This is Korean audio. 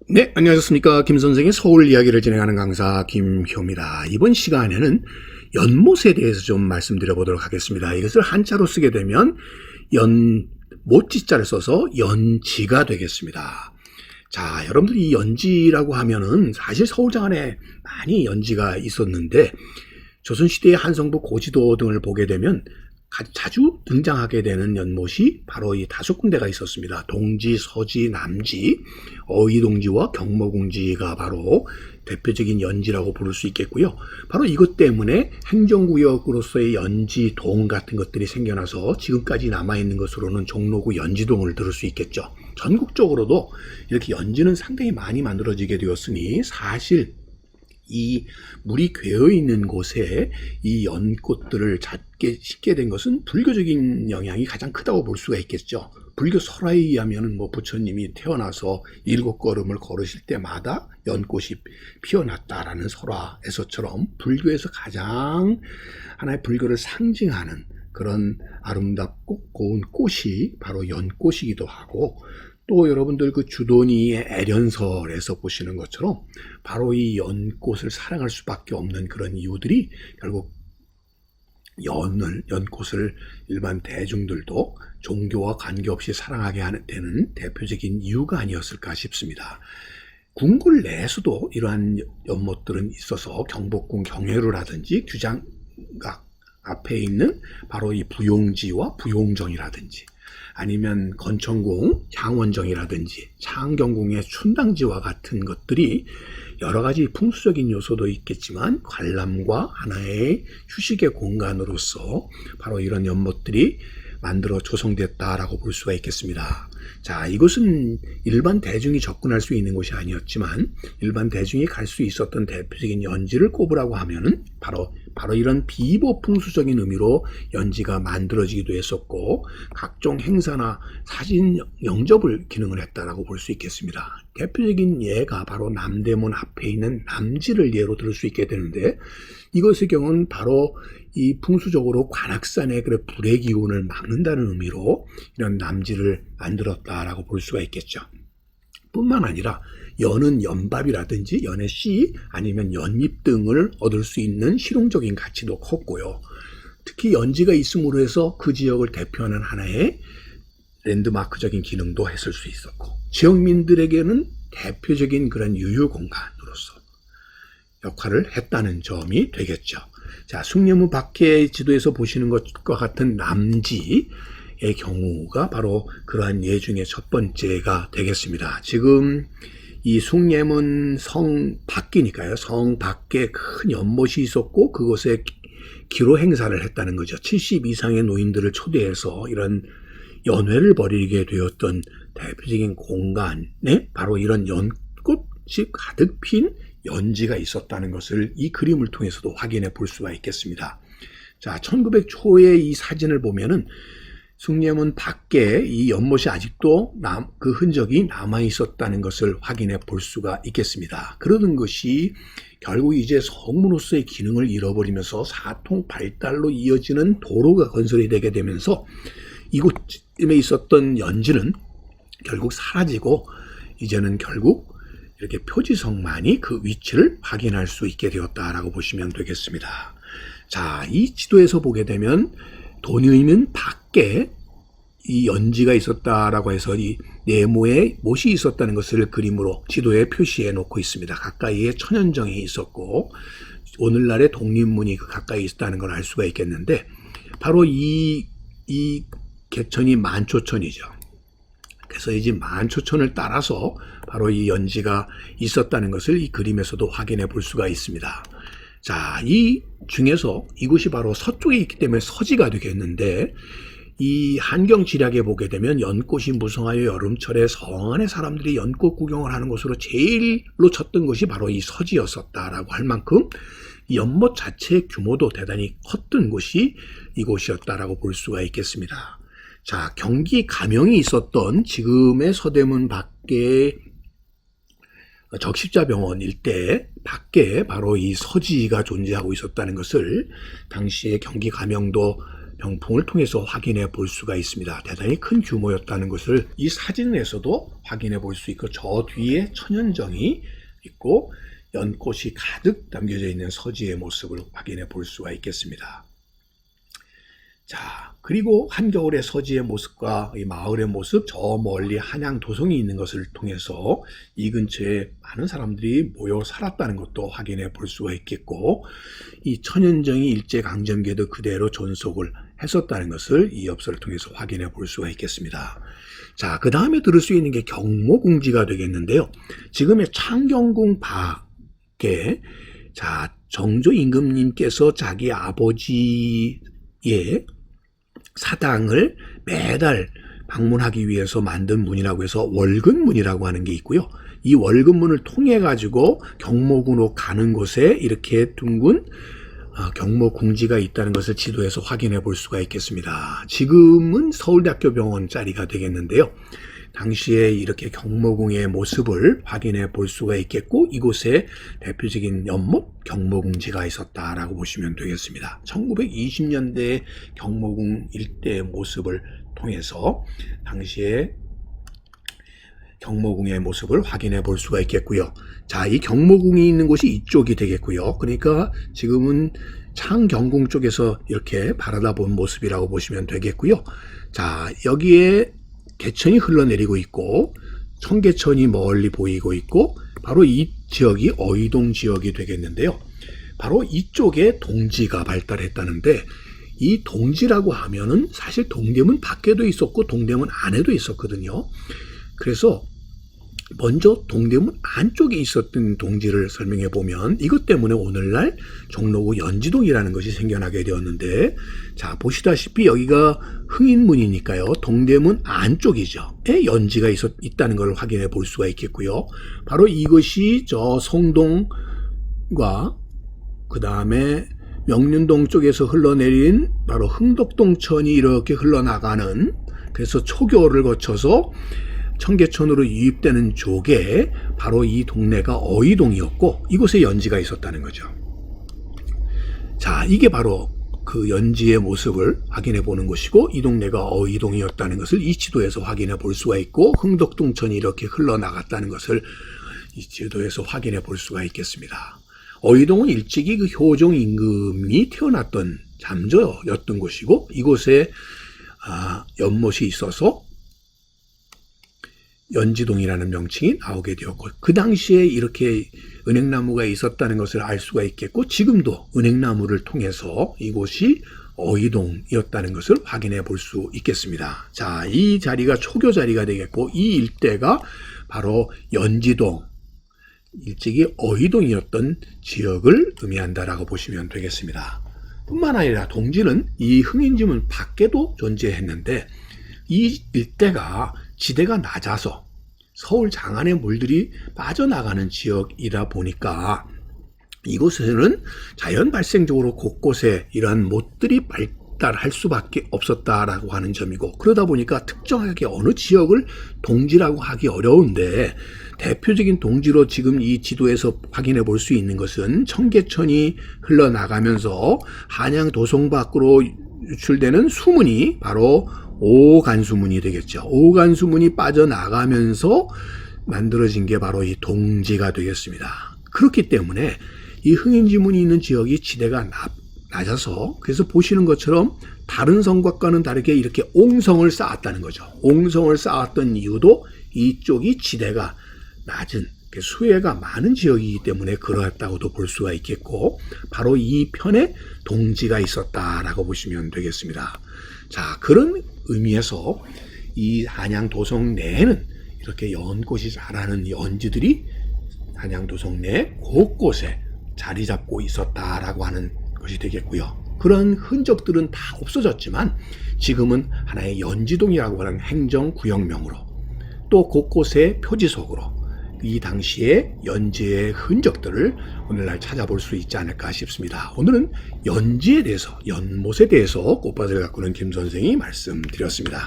네, 안녕하셨습니까. 김 선생의 서울 이야기를 진행하는 강사 김효입니다. 이번 시간에는 연못에 대해서 좀 말씀드려 보도록 하겠습니다. 이것을 한자로 쓰게 되면 못지자를 써서 연지가 되겠습니다. 자, 여러분들이 이 연지라고 하면은 사실 서울 장안에 많이 연지가 있었는데 조선시대의 한성부 고지도 등을 보게 되면 자주 등장하게 되는 연못이 바로 이 5군데가 있었습니다. 동지, 서지, 남지, 어이동지와 경모궁지가 바로 대표적인 연지라고 부를 수 있겠고요. 바로 이것 때문에 행정구역으로서의 연지동 같은 것들이 생겨나서 지금까지 남아있는 것으로는 종로구 연지동을 들을 수 있겠죠. 전국적으로도 이렇게 연지는 상당히 많이 만들어지게 되었으니 사실 이 물이 괴어 있는 곳에 이 연꽃들을 찾게 된 것은 불교적인 영향이 가장 크다고 볼 수가 있겠죠. 불교 설화에 의하면 부처님이 태어나서 7걸음을 걸으실 때마다 연꽃이 피어났다라는 설화에서처럼 불교에서 가장 하나의 불교를 상징하는 그런 아름답고 고운 꽃이 바로 연꽃이기도 하고, 또 여러분들 그 주도니의 애련설에서 보시는 것처럼 바로 이 연꽃을 사랑할 수밖에 없는 그런 이유들이 결국 연꽃을 일반 대중들도 종교와 관계없이 사랑하게 되는 대표적인 이유가 아니었을까 싶습니다. 궁궐 내에서도 이러한 연못들은 있어서 경복궁 경회루라든지 규장각 앞에 있는 바로 이 부용지와 부용정이라든지, 아니면 건천궁 향원정이라든지 창경궁의 춘당지와 같은 것들이 여러 가지 풍수적인 요소도 있겠지만 관람과 하나의 휴식의 공간으로서 바로 이런 연못들이 만들어 조성됐다라고 볼 수가 있겠습니다. 자, 이것은 일반 대중이 접근할 수 있는 곳이 아니었지만 일반 대중이 갈 수 있었던 대표적인 연지를 꼽으라고 하면은 바로 이런 비보풍수적인 의미로 연지가 만들어지기도 했었고, 각종 행사나 사진 영접을 기능을 했다라고 볼 수 있겠습니다. 대표적인 예가 바로 남대문 앞에 있는 남지를 예로 들을 수 있게 되는데, 이것의 경우는 바로 이 풍수적으로 관악산의 불의 기운을 막는다는 의미로 이런 남지를 만들었다라고 볼 수가 있겠죠. 뿐만 아니라 연은 연밥이라든지 연의 씨 아니면 연잎 등을 얻을 수 있는 실용적인 가치도 컸고요. 특히 연지가 있음으로 해서 그 지역을 대표하는 하나의 랜드마크적인 기능도 했을 수 있었고, 지역민들에게는 대표적인 그런 유휴 공간으로서 역할을 했다는 점이 되겠죠. 자, 숭례문 밖의 지도에서 보시는 것과 같은 남지의 경우가 바로 그러한 예 중에 첫 번째가 되겠습니다. 지금 이 숭례문 성 밖이니까요. 성 밖에 큰 연못이 있었고 그곳에 기로 행사를 했다는 거죠. 70 이상의 노인들을 초대해서 이런 연회를 벌이게 되었던 대표적인 공간에 바로 이런 연꽃이 가득 핀 연지가 있었다는 것을 이 그림을 통해서도 확인해 볼 수가 있겠습니다. 자, 1900 초의 이 사진을 보면은 숭례문 밖에 이 연못이 아직도 그 흔적이 남아 있었다는 것을 확인해 볼 수가 있겠습니다. 그러는 것이 결국 이제 성문으로서의 기능을 잃어버리면서 사통 발달로 이어지는 도로가 건설이 되게 되면서 이곳에 있었던 연지는 결국 사라지고 이제는 결국 이렇게 표지성만이 그 위치를 확인할 수 있게 되었다라고 보시면 되겠습니다. 자, 이 지도에서 보게 되면 돈의문 밖에 이 연지가 있었다라고 해서 이 네모에 못이 있었다는 것을 그림으로 지도에 표시해 놓고 있습니다. 가까이에 천연정이 있었고 오늘날의 독립문이 그 가까이 있다는 걸 알 수가 있겠는데, 바로 이 개천이 만초천이죠. 그래서 이제 만초천을 따라서 바로 이 연지가 있었다는 것을 이 그림에서도 확인해 볼 수가 있습니다. 자, 이 중에서 이곳이 바로 서쪽에 있기 때문에 서지가 되겠는데, 이 한경지략에 보게 되면 연꽃이 무성하여 여름철에 성 안의 사람들이 연꽃 구경을 하는 곳으로 제일로 쳤던 것이 바로 이 서지였었다라고 할 만큼 이 연못 자체의 규모도 대단히 컸던 곳이 이곳이었다라고 볼 수가 있겠습니다. 자, 경기 가명이 있었던 지금의 서대문 밖에 적십자병원 일대 밖에 바로 이 서지가 존재하고 있었다는 것을 당시에 경기 가명도 병풍을 통해서 확인해 볼 수가 있습니다. 대단히 큰 규모였다는 것을 이 사진에서도 확인해 볼 수 있고, 저 뒤에 천연정이 있고 연꽃이 가득 담겨져 있는 서지의 모습을 확인해 볼 수가 있겠습니다. 자, 그리고 한겨울의 서지의 모습과 이 마을의 모습, 저 멀리 한양 도성이 있는 것을 통해서 이 근처에 많은 사람들이 모여 살았다는 것도 확인해 볼 수가 있겠고, 이 천연정이 일제강점기에도 그대로 존속을 했었다는 것을 이 엽서를 통해서 확인해 볼 수가 있겠습니다. 자, 그 다음에 들을 수 있는 게 경모궁지가 되겠는데요. 지금의 창경궁 밖에, 자, 정조 임금님께서 자기 아버지의 사당을 매달 방문하기 위해서 만든 문이라고 해서 월근문이라고 하는 게 있고요. 이 월근문을 통해 가지고 경모궁으로 가는 곳에 이렇게 둥근 경모궁지가 있다는 것을 지도에서 확인해 볼 수가 있겠습니다. 지금은 서울대학교 병원 자리가 되겠는데요. 당시에 이렇게 경모궁의 모습을 확인해 볼 수가 있겠고, 이곳에 대표적인 연못 경모궁지가 있었다라고 보시면 되겠습니다. 1920년대 경모궁 일대의 모습을 통해서 당시에 경모궁의 모습을 확인해 볼 수가 있겠고요. 자, 이 경모궁이 있는 곳이 이쪽이 되겠고요. 그러니까 지금은 창경궁 쪽에서 이렇게 바라다 본 모습이라고 보시면 되겠고요. 자, 여기에 개천이 흘러내리고 있고 청계천이 멀리 보이고 있고, 바로 이 지역이 어이동 지역이 되겠는데요. 바로 이쪽에 동지가 발달했다는데, 이 동지라고 하면은 사실 동대문 밖에도 있었고 동대문 안에도 있었거든요. 그래서 먼저 동대문 안쪽에 있었던 동지를 설명해 보면, 이것 때문에 오늘날 종로구 연지동이라는 것이 생겨나게 되었는데, 자, 보시다시피 여기가 흥인문이니까요. 동대문 안쪽이죠. 에 연지가 있다는 걸 확인해 볼 수가 있겠고요. 바로 이것이 저 성동과 그 다음에 명륜동 쪽에서 흘러내린 바로 흥덕동천이 이렇게 흘러나가는, 그래서 초교를 거쳐서 청계천으로 유입되는 쪽에 바로 이 동네가 어이동이었고, 이곳에 연지가 있었다는 거죠. 자, 이게 바로 그 연지의 모습을 확인해 보는 것이고, 이 동네가 어이동이었다는 것을 이 지도에서 확인해 볼 수가 있고, 흥덕동천이 이렇게 흘러나갔다는 것을 이 지도에서 확인해 볼 수가 있겠습니다. 어이동은 일찍이 그 효종 임금이 태어났던 잠저였던 곳이고, 이곳에 연못이 있어서 연지동이라는 명칭이 나오게 되었고, 그 당시에 이렇게 은행나무가 있었다는 것을 알 수가 있겠고, 지금도 은행나무를 통해서 이곳이 어이동이었다는 것을 확인해 볼 수 있겠습니다. 자, 이 자리가 초교 자리가 되겠고, 이 일대가 바로 연지동, 일찍이 어이동이었던 지역을 의미한다라고 보시면 되겠습니다. 뿐만 아니라 동지는 이 흥인지문 밖에도 존재했는데, 이 일대가 지대가 낮아서 서울 장안의 물들이 빠져나가는 지역이다 보니까 이곳에는 자연 발생적으로 곳곳에 이러한 못들이 발달할 수밖에 없었다라고 하는 점이고, 그러다 보니까 특정하게 어느 지역을 동지라고 하기 어려운데, 대표적인 동지로 지금 이 지도에서 확인해 볼 수 있는 것은 청계천이 흘러나가면서 한양 도성 밖으로 유출되는 수문이 바로 오간수문이 되겠죠. 오간수문이 빠져나가면서 만들어진 게 바로 이 동지가 되겠습니다. 그렇기 때문에 이 흥인지문이 있는 지역이 지대가 낮아서, 그래서 보시는 것처럼 다른 성곽과는 다르게 이렇게 옹성을 쌓았다는 거죠. 옹성을 쌓았던 이유도 이쪽이 지대가 낮은, 수해가 많은 지역이기 때문에 그러했다고도 볼 수가 있겠고, 바로 이 편에 동지가 있었다라고 보시면 되겠습니다. 자, 그런 의미에서 이 한양 도성 내에는 이렇게 연꽃이 자라는 연지들이 한양 도성 내 곳곳에 자리 잡고 있었다라고 하는 것이 되겠고요. 그런 흔적들은 다 없어졌지만 지금은 하나의 연지동이라고 하는 행정구역명으로, 또 곳곳에 표지석으로 이 당시의 연지의 흔적들을 오늘날 찾아볼 수 있지 않을까 싶습니다. 오늘은 연지에 대해서, 연못에 대해서 꽃밭을 가꾸는 김 선생이 말씀드렸습니다.